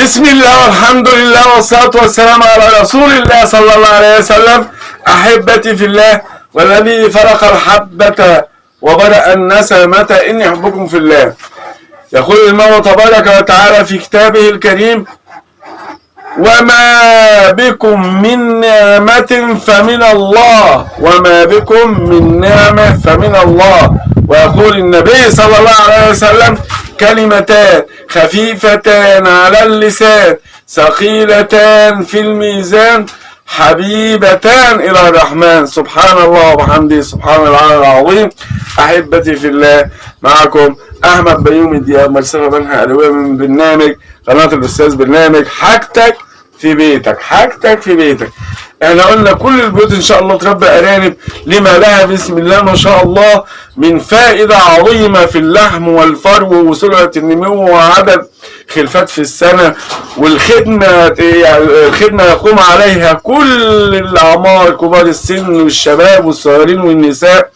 بسم الله والحمد لله والصلاة والسلام على رسول الله صلى الله عليه وسلم. أحبتي في الله والذي فرق الحبة وبرأ النسمة إني أحبكم في الله. يقول المولى تبارك وتعالى في كتابه الكريم: وما بكم من نعمة فمن الله، وما بكم من نعمة فمن الله. ويقول النبي صلى الله عليه وسلم: كلمتان خفيفتان على اللسان ثقيلتان في الميزان حبيبتان إلى الرحمن. سبحان الله وبحمده سبحان الله العظيم. أحبتي في الله، معكم أحمد بيومي دياب، مرسلة بنها ألوية من برنامج قناة الأستاذ، برنامج حاجتك في بيتك. حاجتك في بيتك. احنا قلنا كل البيوت ان شاء الله تربي ارانب لما لها بسم الله ما شاء الله من فائدة عظيمة في اللحم والفرو وسرعة النمو وعدد خلفات في السنة، والخدمة الخدمة يقوم عليها كل الأعمار، كبار السن والشباب والصغيرين والنساء.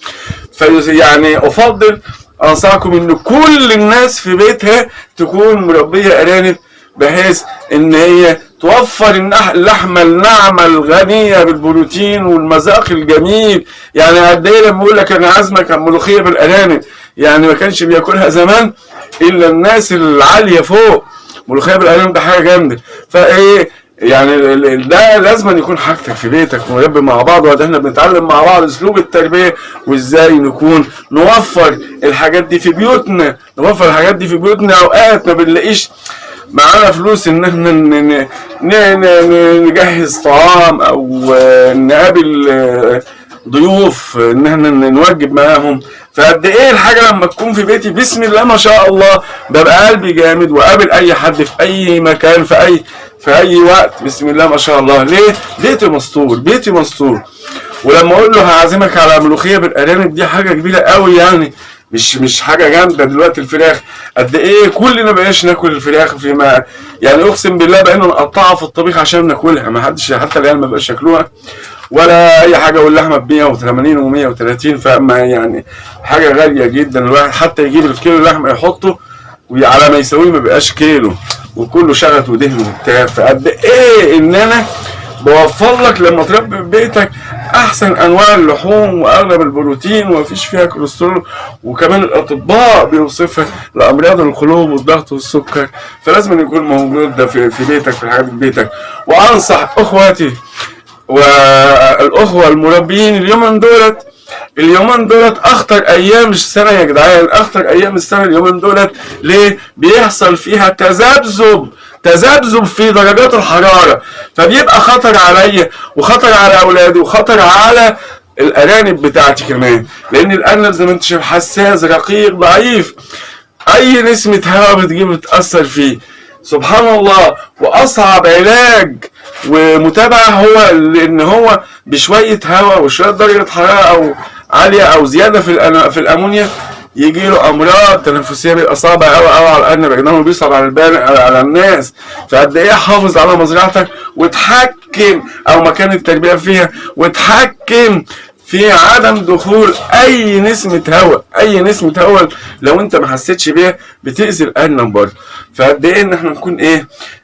يعني أفضل أنصحكم إن كل الناس في بيتها تكون مربية أرانب، بحيث إن هي توفر اللحمة الناعمة الغنية بالبروتين والمذاق الجميل. يعني قد ايه لما بقول لك انا عازمك على ملوخية بالارانب، يعني ما كانش بياكلها زمان الا الناس العالية فوق. ملوخية بالارانب ده حاجة جامدة. فايه يعني ده لازم يكون حاجتك في بيتك، ونربي مع بعض، وده احنا بنتعلم مع بعض اسلوب التربية وازاي نكون نوفر الحاجات دي في بيوتنا. نوفر الحاجات دي في بيوتنا. اوقات ما بنلاقيش معانا فلوس ان احنا نجهز طعام او نقابل ضيوف ان احنا نوجب معاهم. فقد ايه الحاجه لما تكون في بيتي بسم الله ما شاء الله ببقى قلبي جامد، وقابل اي حد في اي مكان في اي وقت بسم الله ما شاء الله. ليه؟ بيتي مستور، بيتي مستور. ولما اقول له هعزمك على ملوخيه بالارانب دي حاجه كبيره قوي، يعني مش حاجه جامده. دلوقتي الفراخ قد ايه كلنا بقيناش ناكل الفراخ، فيما يعني اقسم بالله بقينا نقطعها في الطبيخ عشان ناكلها. ما حدش حتى العيال ما بقاش ياكلوها ولا اي حاجه، واللحمه ب 180 و130. فما يعني حاجه غاليه جدا. الواحد حتى يجيب الكيلو لحمه يحطه وعلى ما يساويه ما بقاش كيلو، وكله شغط ودهن وبتاع. فقد ايه ان انا بوفر لك لما تربي في بيتك احسن انواع اللحوم واغلب البروتين ومفيش فيها كوليسترول، وكمان الاطباء بيوصفها لامراض القلوب والضغط والسكر. فلازم يكون موجود ده في بيتك، في حاجات في بيتك. وانصح اخواتي والاخوه المربيين اليومين دولت اخطر ايام السنه يا جدعان، اخطر ايام السنه اليومين دولت. ليه؟ بيحصل فيها تذبذب في درجات الحراره، فبيبقى خطر عليا وخطر على اولادي وخطر على الارانب بتاعتي كمان، لان الارنب زي ما انت شايف حساس رقيق ضعيف، اي نسمه هواء بتجيب بتاثر فيه. سبحان الله. واصعب علاج ومتابعه هو ان هو بشويه هواء وشويه درجه حراره او عاليه او زياده في الامونيا يجي له امراض تنفسيه. بيبقى صعبه قوي على الارنب يا جدعان، وبيصعب على الناس. فقد ايه حافظ على مزرعتك وتحكم او مكان التربيه فيها، وتحكم في عدم دخول اي نسمه هواء لو انت ما حسيتش بيها بتاذي الارنب برضه. فقد ايه ان احنا نكون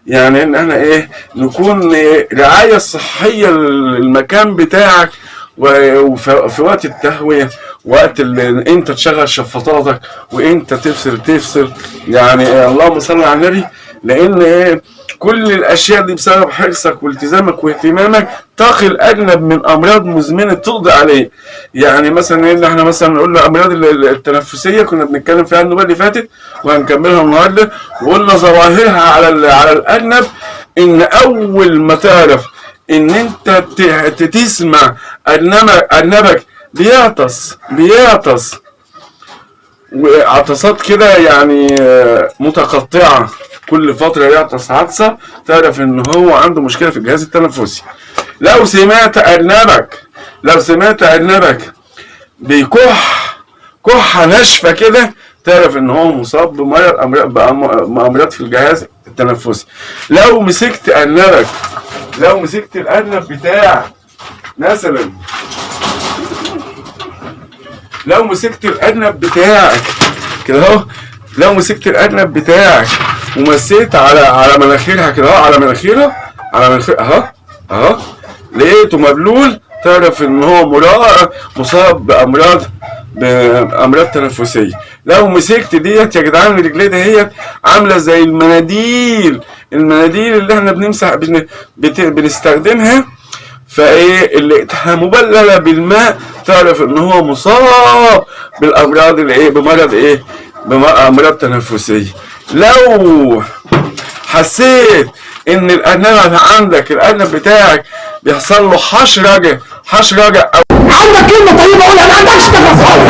يعني ان احنا نكون رعايه صحيه للمكان بتاعك، وفي وقت التهويه، وقت اللي انت تشغل شفاطاتك وانت تفصل. يعني اللهم صل على النبي. لان كل الاشياء دي بسبب حرصك والتزامك واهتمامك تقي الارنب من امراض مزمنه تقضي عليه. يعني مثلا ان احنا مثلا نقول له امراض التنفسيه كنا بنتكلم فيها النوبه اللي فاتت وهنكملها النهارده، وقلنا ظواهرها على الارنب. ان اول ما تعرف ان انت تسمع ارنبك بيعطس وعطسات كده يعني متقطعه، كل فتره يعطس عطسه، تعرف ان هو عنده مشكله في الجهاز التنفسي. لو سمعت ارنبك كحه ناشفه كده، تعرف ان هو مصاب بامراض في الجهاز التنفسي. لو مسكت الارنب بتاعك مثلا، لو مسكت الارنب بتاعك كده اهو، لو مسكت الارنب بتاعك ومسيت على مناخيرها كده اهو، على مناخيرها، على مناخير اهو اهو، لقيته مبلول، تعرف ان هو مصاب بامراض تنفسيه. لو مسكت ديت يا جدعان الرجليه دهيت عامله زي المناديل اللي احنا بنمسح بنستخدمها، فايه اللي لقيتها مبلله بالماء تعرف ان هو مصاب بالامراض الايه، بمرض ايه، بامراض تنفسيه. لو حسيت ان الارنب عندك، الارنب بتاعك بيحصل له حشرجه او عندك كلمه طيبه قولها، ما عندكش نفس خالص،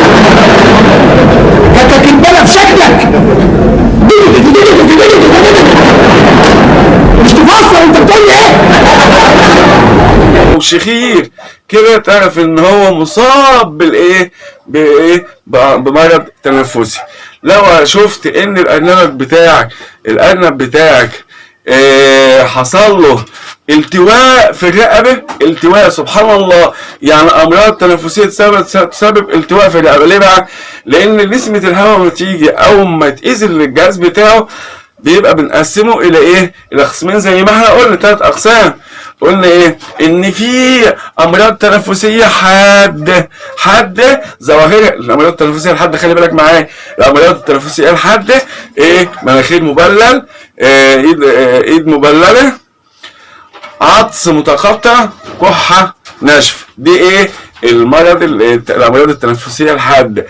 كانت البلد في شكلك مش تفسر انت بتقول ايه، او شخير كده تعرف ان هو مصاب بمرض تنفسي. لو شفت ان الارنب بتاعك حصل له التواء في الرقبه، التواء سبحان الله، يعني امراض تنفسيه تسبب التواء في الرقبه. ليه بقى؟ لان نسمه الهواء لما تيجي او ما تقيسل الجهاز بتاعه بيبقى بنقسمه الى ايه، الى قسمين زي ما احنا قلنا 3 اقسام. قلنا ايه؟ ان في امراض تنفسيه حاده ظواهرها، الامراض التنفسيه الحاده خلي بالك معايا، الامراض التنفسيه الحاده ايه؟ مناخير مبلل، ايد مبلله، عطس متقطع، كحه ناشفه، دي ايه؟ الامراض التنفسيه الحاده.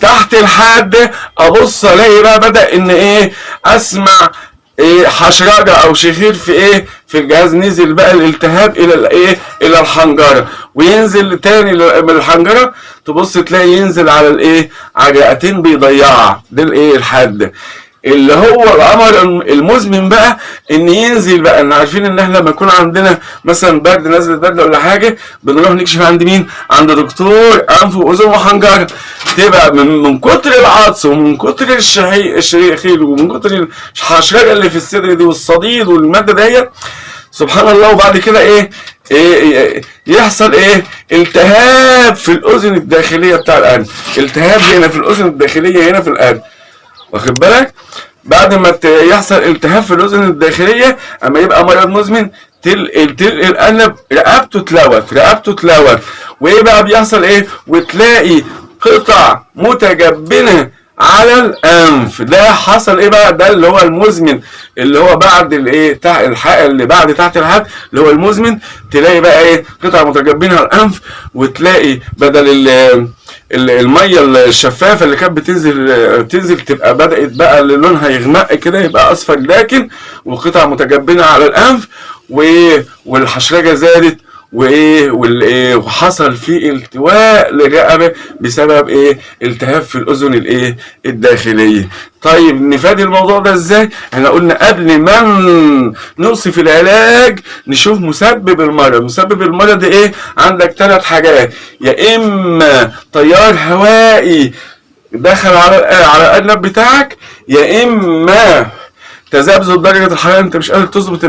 تحت الحاد ابص الاقي بقى بدا ان ايه، اسمع ايه، حشرجه او شخير في ايه، في الجهاز، نزل بقى الالتهاب الى الايه، الى الحنجره، وينزل تاني من الحنجره تبص تلاقي ينزل على الايه، على الرئتين بيضيعها. ده الايه، الحاد. اللي هو الامر المزمن بقى ان ينزل بقى، ان عارفين ان احنا لما يكون عندنا مثلا برد، نزله برد ولا حاجه، بنروح نكشف عند مين؟ عند دكتور انف واذن وحنجره. تبقى من كتر العطس ومن كتر الشخير ومن كتر الحشرجه اللي في الصدر دي والصديد والماده ديت سبحان الله، وبعد كده ايه يحصل ايه، التهاب في الاذن الداخليه بتاع القلب، التهاب هنا في الاذن الداخليه هنا في القلب، واخد بالك؟ بعد ما يحصل التهاب في الاذن الداخليه، اما يبقى مرض مزمن القلب رقبته اتلوت، وايه بقى بيحصل ايه، وتلاقي قطع متجبنه على الانف. ده حصل ايه بقى؟ ده اللي هو المزمن، اللي هو بعد الايه، اللي بعد تحت الحد اللي هو المزمن. تلاقي بقى ايه، قطع متجبنه على الانف، وتلاقي بدل الميه الشفافه اللي كانت بتنزل تبقى بدات بقى لونها يغمق كده، يبقى اصفر داكن، وقطع متجبنه على الانف، والحشرجه زادت، وحصل فيه التواء للرقبه بسبب ايه، التهاب في الاذن الداخليه. طيب نفاد الموضوع ده ازاي؟ احنا قلنا قبل ما نوصف العلاج نشوف مسبب المرض. مسبب المرض ايه؟ عندك 3 حاجات، يا اما تيار هوائي دخل على القلب بتاعك، يا اما تذبذب درجه الحراره انت مش قادر تظبط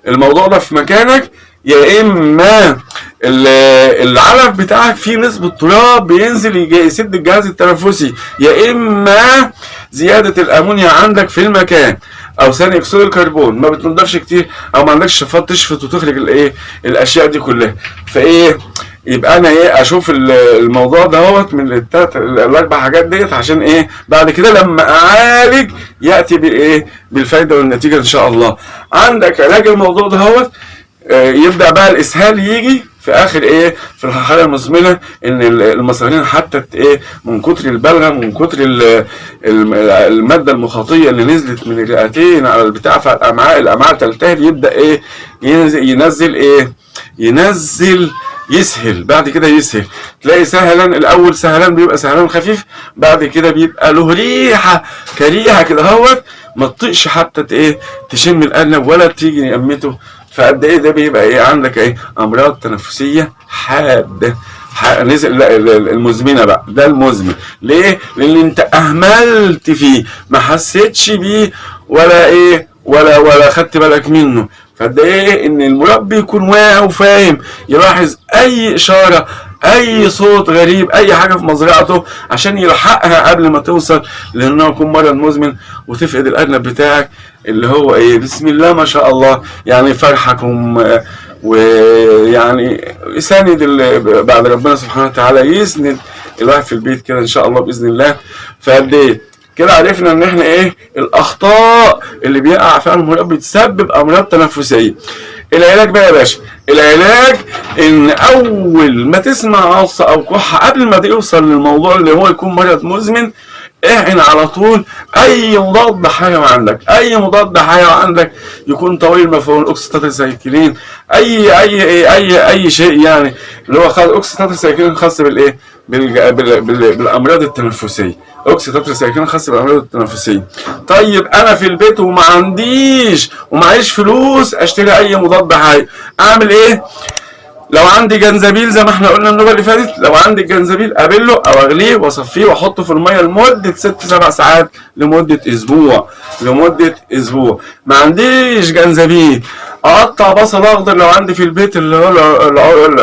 الموضوع ده في مكانك، يا اما العلف بتاعك فيه نسبة تراب بينزل يسد الجهاز التنفسي، يا اما زيادة الامونيا عندك في المكان، او ثاني اكسيد الكربون ما بتنضفش كتير، او ما عندكش شفاط تشفط وتخرج الاشياء دي كلها. فايه يبقى انا اشوف الموضوع دهوت من ال4 حاجات ديت، عشان ايه بعد كده لما اعالج ياتي بالفايده والنتيجه ان شاء الله. عندك علاج الموضوع دهوت، يبدا بقى الاسهال يجي في اخر في الحاله المزمنه، ان المصارين حتى من كتر البلغم ومن كتر الماده المخاطيه اللي نزلت من الرئتين على البتاع، فالامعاء تلتهب، يبدا ينزل يسهل، بعد كده يسهل، تلاقي سهلان، الاول سهلان بيبقى سهلان خفيف، بعد كده بيبقى له ريحه كريهه كده اهوت، ما تطيقش حتى تشم الارنب ولا تيجي نقمته. فقد ده بيبقى عندك امراض تنفسيه حاده نزل المزمنه بقى، ده المزمن. ليه؟ لان انت اهملت فيه، ما حسيتش بيه ولا خدت بالك منه. فده ان المربي يكون واعي وفاهم، يلاحظ اي اشاره اي صوت غريب، اي حاجه في مزرعته، عشان يلحقها قبل ما توصل لانه يكون مرض مزمن وتفقد الارنب بتاعك اللي هو ايه، بسم الله ما شاء الله، يعني فرحكم ويعني يساند بعد ربنا سبحانه وتعالى، يسند الواحد في البيت كده ان شاء الله باذن الله. فقد ايه كده عرفنا ان احنا ايه الاخطاء اللي بيقع فيها المربي بتسبب امراض تنفسيه. العلاج بقى يا باشا، العلاج ان اول ما تسمع عطس او كحه قبل ما توصل للموضوع اللي هو يكون مرض مزمن، اعن على طول اي مضاد حيوي عندك، اي مضاد حيوي عندك يكون طويل مفعول، اوكسيتاتريسايكلين، اي شيء يعني اللي هو خاص اوكسيتاتريسايكلين خاص بالايه بالامراض التنفسيه، اوكسيتاتريسايكلين خاص بالامراض التنفسيه. طيب انا في البيت ومعيش فلوس اشتري اي مضاد حيوي، اعمل ايه؟ لو عندي جنزبيل زي ما احنا قلنا المره اللي فاتت، لو عندي جنزبيل ابله او اغليه واصفيه واحطه في الميه لمده 6-7 ساعات لمده اسبوع. ما عنديش جنزبيل، اقطع بصل اخضر لو عندي في البيت اللي هو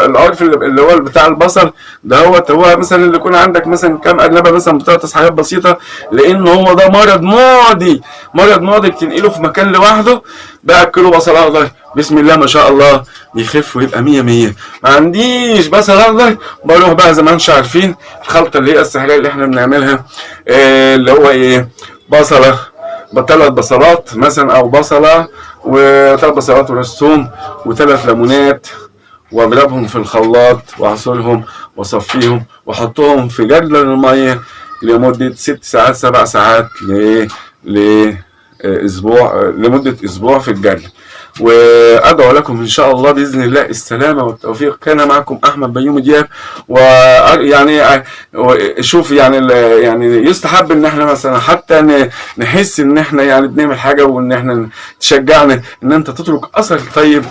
العرف اللي هو بتاع البصل ده، هو مثلا اللي يكون عندك مثلا كام ارنبه مثلا بتغطس حاجات بسيطه، لان هو ده مرض معدي بتنقله في مكان لوحده. باكله بصل اخضر بسم الله ما شاء الله بيخف ويبقى 100. ما عنديش بصل اخضر، بروح بقى زي ما انتم عارفين الخلطه اللي هي السحريه اللي احنا بنعملها، اللي هو ايه، بصله 3 بصلات مثلا او بصله و3 بصلات ورز ثوم و3 ليمونات، واضربهم في الخلاط واعصرهم واصفيهم واحطهم في جردل الميه لمده 6 ساعات 7 ساعات لمده اسبوع في الجردل. وادعو لكم ان شاء الله باذن الله السلامه والتوفيق. كان معكم احمد بيومي دياب. ويعني شوف يعني يستحب ان احنا مثلا حتى نحس ان احنا يعني بنعمل حاجه، وان احنا تشجعنا ان انت تترك اثر طيب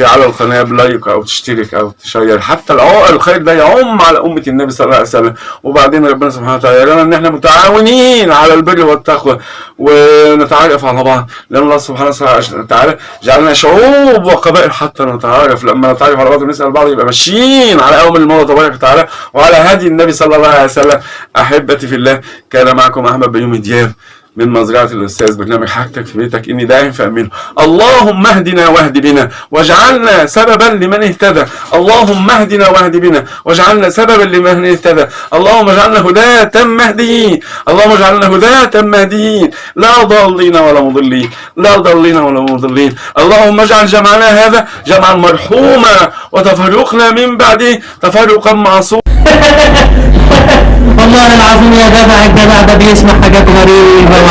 على القناه بلايك او تشترك او تشير، حتى الخير ده يعم على امه النبي صلى الله عليه وسلم. وبعدين ربنا سبحانه وتعالى يرانا ان احنا متعاونين على البر والتقوى ونتعرف على بعض، لان الله سبحانه وتعالى جعلنا شعوب وقبائل حتى نتعارف. لما نتعرف على بعض ونسال بعض يبقى ماشيين على اوامر المولى تبارك وتعالى وعلى هدي النبي صلى الله عليه وسلم. احبتي في الله، كان معكم احمد بيومي دياب من مزرعة الأستاذ، برنامج حاجتك في بيتك، إني داعم فأمنه. اللهم اهدنا واهد بنا واجعلنا سببا لمن اهتدى، اللهم اهدنا واهد بنا واجعلنا سببا لمن اهتدى، اللهم اجعلنا هداة مهديين، اللهم اجعلنا هداة مهديين، لا ضالين ولا مضلين، اللهم اجعل جمعنا هذا جمعا مرحوما وتفرقنا من بعده تفرقا معصوما. والله العظيم يا جدع، الجدع ده بيسمع حاجات غريبة